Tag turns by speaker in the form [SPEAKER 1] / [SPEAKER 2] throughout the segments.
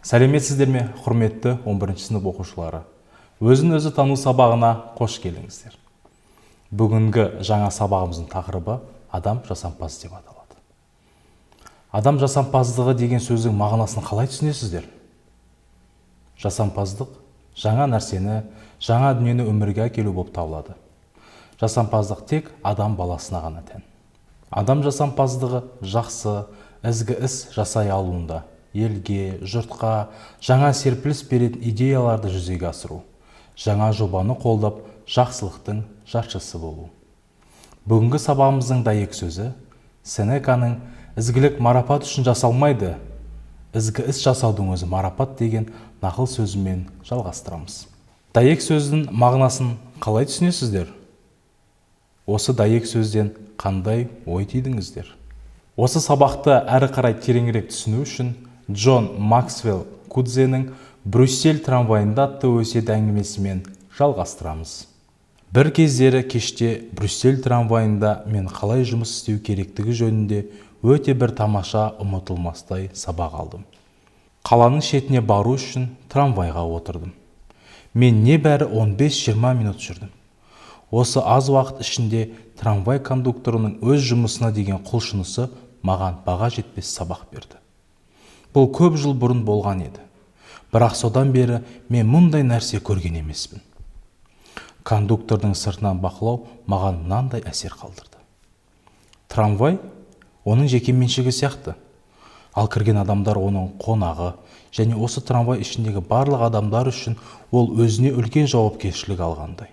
[SPEAKER 1] Сәлеметсіздер ме, құрметті 11 сынып оқушылары? Өзін-өзі тану сабағына қош келдіңіздер. Бүгінгі жаңа сабағымыздың тақырыбы адам жасампаз деп аталады. Адам жасампаздығы деген сөздің мағынасын қалай түсінесіздер? Жасампаздық жаңа нәрсені, жаңа дүниені өмірге әкелу болып табылады. Жасампаздық тек адам баласына ғана тән. Адам жасампаздығы жақсы, ізгі іс жасай алуында, елге, жұртқа жаңа серпіліс беретін идеяларды жүзеге асыру, жаңа жобаны қолдап, жақсылықтың жаршысы болу. Бүгінгі сабағымыздың дәйек сөзі Сенеканың ізгілік марапат үшін жасалмайды, ізгі іс жасаудың өзі марапат деген нақыл сөзімен жалғастырамыз. Дәйек сөздің мағынасын қалай түсінесіздер? Осы дәйек сөзден қандай ой түйдіңіздер? Осы сабақты әрі қарай тереңірек түсіну үшін Джон Максвелл Кудзенің Брюссель трамвайында атты өсиет әңгімесімен жалғастырамыз. Бір кездері кеште Брюссель трамвайында мен қалай жұмыс істеу керектігі жөнінде өте бір тамаша, ұмытылмастай сабақ алдым. Қаланың шетіне бару үшін трамвайға отырдым. Мен небәрі 15-20 минут жүрдім. Осы аз уақыт ішінде трамвай кондукторының өз жұмысына деген құлшынысы маған баға жетпес сабақ берді. Бұл көп жыл бұрын болған еді. Бірақ содан бері мен мұндай нәрсе көрген емеспін. Кондуктордың сыртынан бақылау маған мынандай әсер қалдырды. Трамвай оның жеке меншігі сияқты. Ал кірген адамдар оның қонағы, және осы трамвай ішіндегі барлық адамдар үшін ол өзіне үлкен жауапкершілік алғандай.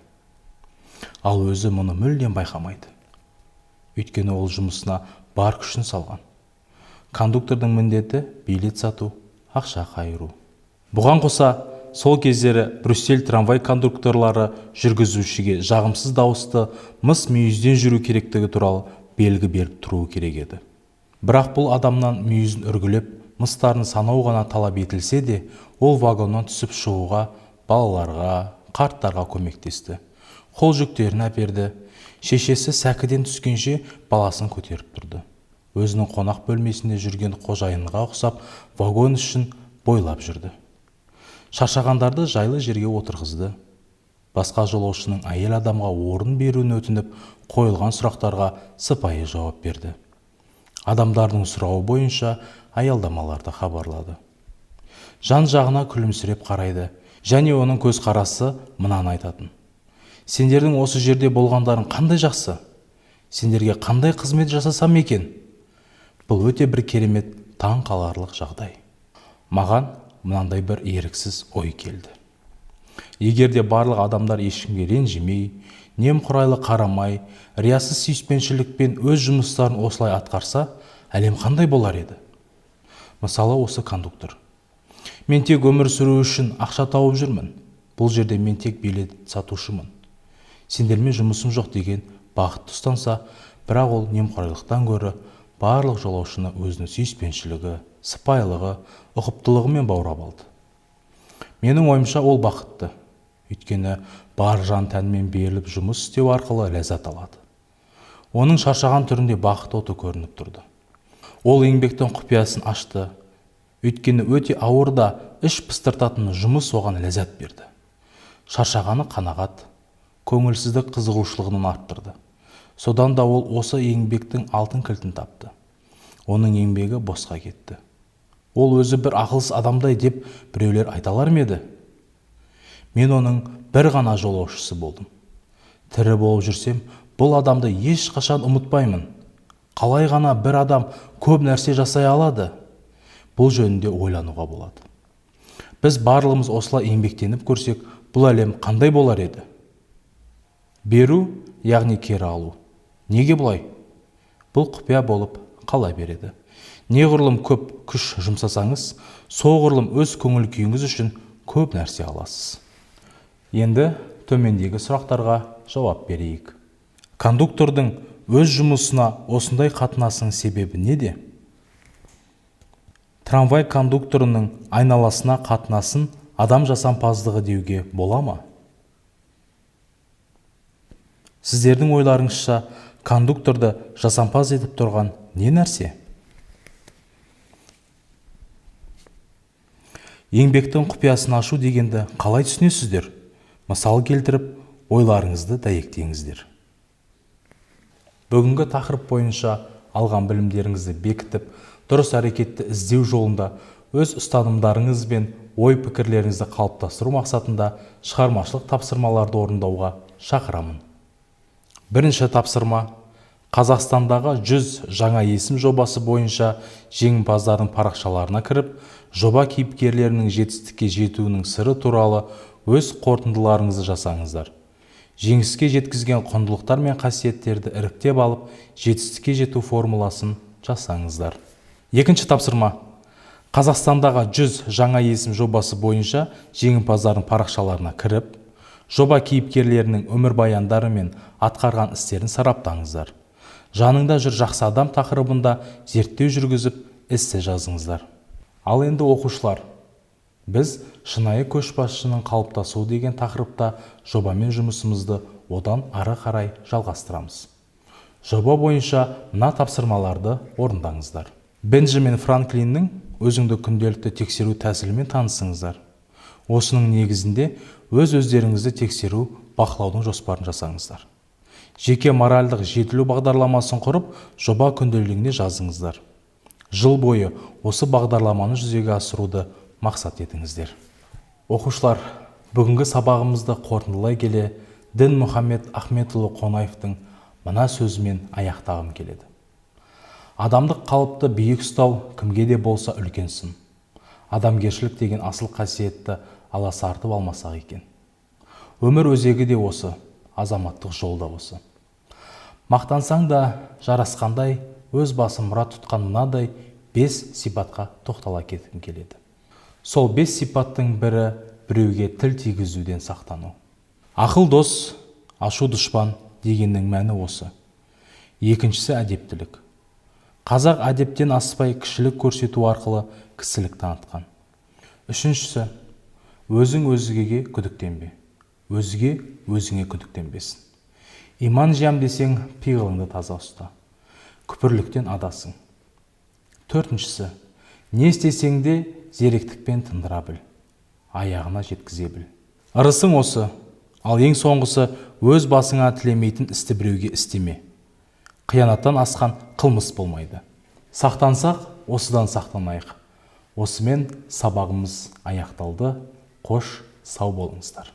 [SPEAKER 1] Ал өзі мұны мүлдем байқамайды. Өйткені ол жұмысына бар күшін салған. Кондуктордың міндеті билет сату, ақша қайыру. Бұған қоса, сол кездері Брюссель трамвай кондукторлары жүргізушіге жағымсыз дауысты мыс мүйізден жүру керектігі туралы белгі беріп тұруы керек еді. Бірақ бұл адамнан мүйізін үргілеп, мыстарын санау ғана талап етілсе де, ол вагоннан түсіп шығуға, балаларға, қарттарға көмектесті. Қол жүктерін әперді. Шешесі сәкіден түскенше баласын көтеріп тұрды. Өзінің қонақ бөлмесінде жүрген қожайынға ұқсап, вагон үшін бойлап жүрді. Шаршағандарды жайлы жерге отырғызды. Басқа жолаушының әйел адамға орын беруін өтініп, қойылған сұрақтарға сыпайы жауап берді. Адамдардың сұрауы бойынша аялдамаларды хабарлады. Жан-жағына күлімсіреп қарайды, және оның көзқарасы мынаны айтатын: сендердің осы жерде болғандарың қандай жақсы? Сендерге қандай қызмет жасасам екен? Бұл өте бір керемет, таң қаларлық жағдай. Маған мынандай бір еріксіз ой келді. Егерде барлық адамдар ешкімге ренжімей, немқұрайлы қарамай, риясыз сүйіспеншілікпен өз жұмыстарын осылай атқарса, әлем қандай болар еді? Мысалы, осы кондуктор. Мен тек өмір сүру үшін ақша тауып жүрмін. Бұл жерде мен тек билет сатушымын. Сендермен жұмысым жоқ деген бақытты ұстанса, бірақ ол немқұрайлықтан гөрі барлық жолаушыны өзінің сүйіспеншілігі, сыпайылығы, ұқыптылығымен баурап алды. Менің ойымша ол бақытты. Өйткені бар жан тәнмен беріліп жұмыс істеу арқылы ләззат алады. Оның шаршаған түрінде бақыт оты көрініп тұрды. Ол еңбектің құпиясын ашты. Өйткені өте ауыр да іш пыстыртатын жұмыс оған ләззат берді. Шаршағаны қанағат, көңілсіздік қызығушылығын арттырды. Содан да ол осы еңбектің алтын кілтін тапты. Оның еңбегі босқа кетті. Ол өзі бір ақылсыз адамдай деп біреулер айталар ма еді? Мен оның бір ғана жолаушысы болдым. Тірі болып жүрсем, бұл адамды ешқашан ұмытпаймын. Қалай ғана бір адам көп нәрсе жасай алады? Бұл жөнінде ойлануға болады. Біз барлығымыз осылай еңбектеніп көрсек, бұл әлем қандай болар еді? Беру, яғни кері алу. Неге бұлай? Бұл құпия болып қала береді. Неғұрлым көп күш жұмсасаңыз, соғұрлым өз көңіл күйіңіз үшін көп нәрсе аласыз. Енді төмендегі сұрақтарға жауап берейік. Кондуктордың өз жұмысына осындай қатынасының себебі неде? Трамвай кондукторының айналасына қатынасын адам жасампаздығы деуге бола ма? Сіздердің ойларыңызша, кондукторды жасампаз етіп тұрған не нәрсе? Еңбектің құпиясын ашу дегенді қалай түсінесіздер? Мысал келтіріп, ойларыңызды дәйектеңіздер. Бүгінгі тақырып бойынша алған білімдеріңізді бекітіп, дұрыс әрекетті іздеу жолында өз ұстанымдарыңыз бен ой-пікірлеріңізді қалыптастыру мақсатында шығармашылық тапсырмаларды орындауға шақырамын. Бірінші тапсырма: Қазақстандағы 100 жаңа есім жобасы бойынша жеңімпаздардың парақшаларына кіріп, жоба кейіпкерлерінің жетістікке жетуінің сыры туралы өз қорытындыларыңызды жасаңыздар. Жеңіске жеткізген құндылықтар мен қасиеттерді іріктеп алып, жетістікке жету формуласын жасаңыздар. Екінші тапсырма: Қазақстандағы 100 жаңа есім жобасы бойынша жеңімпаздардың парақшаларына кіріп, жоба кейіпкерлерінің өмірбаяндары мен атқарған істерін сараптаңыздар. Жаныңда жүр жақсы адам тақырыбында зерттеу жүргізіп, эссе жазыңыздар. Ал енді оқушылар, біз шынайы көшбасшының қалыптасуы деген тақырыпта жобамен жұмысымызды одан ары қарай жалғастырамыз. Жоба бойынша мына тапсырмаларды орындаңыздар. Бенджамин Франклиннің өзіңді күнделікті тексеру тәсілімен танысыңыздар. Осының негізінде өз-өздеріңізді тексеру, бақылаудың жоспарын жасаңыздар. Жеке моральдық жетілу бағдарламасын құрып, жоба күнделігіне жазыңыздар. Жыл бойы осы бағдарламаны жүзеге асыруды мақсат етіңіздер. Оқушылар, бүгінгі сабағымызды қорытындылай келе, Дінмұхаммед Ахметұлы Қонаевтың мына сөзімен аяқтағым келеді. Адамдық қалыпты биік ұстау кімге де болса үлкен сын. Адамгершілік деген асыл қасиетті аласартып алмасақ екен. Өмір өзегі де осы, азаматтық жол да осы. Мақтансаң да жарасқандай, өз басым мұра тұтқан мынадай 5 сипатқа тоқтала кеткім келеді. Сол 5 сипаттың бірі біреуге тіл тигізуден сақтану. Ақыл дос, ашу дұшпан дегеннің мәні осы. Екіншісі әдептілік. Қазақ әдептен аспай кішілік көрсету арқылы кісілік танытқан. Үшіншісі, өзің өзгеге күдіктенбе. Өзге өзіңе күдіктенбесін. Иман жам десең, пиғылыңды таза ұста. Күпірліктен адасың. Төртіншісі, не істесең де зеректікпен тындыра біл. Аяғына жеткізе біл. Ырысың осы, ал ең соңғысы, өз басыңа тілемейтін істі біреуге істеме. Қиянаттан асқан қылмыс болмайды. Сақтансақ, осыдан сақтанайық. Осымен сабағымыз аяқталды. Қош, сау болыңыздар.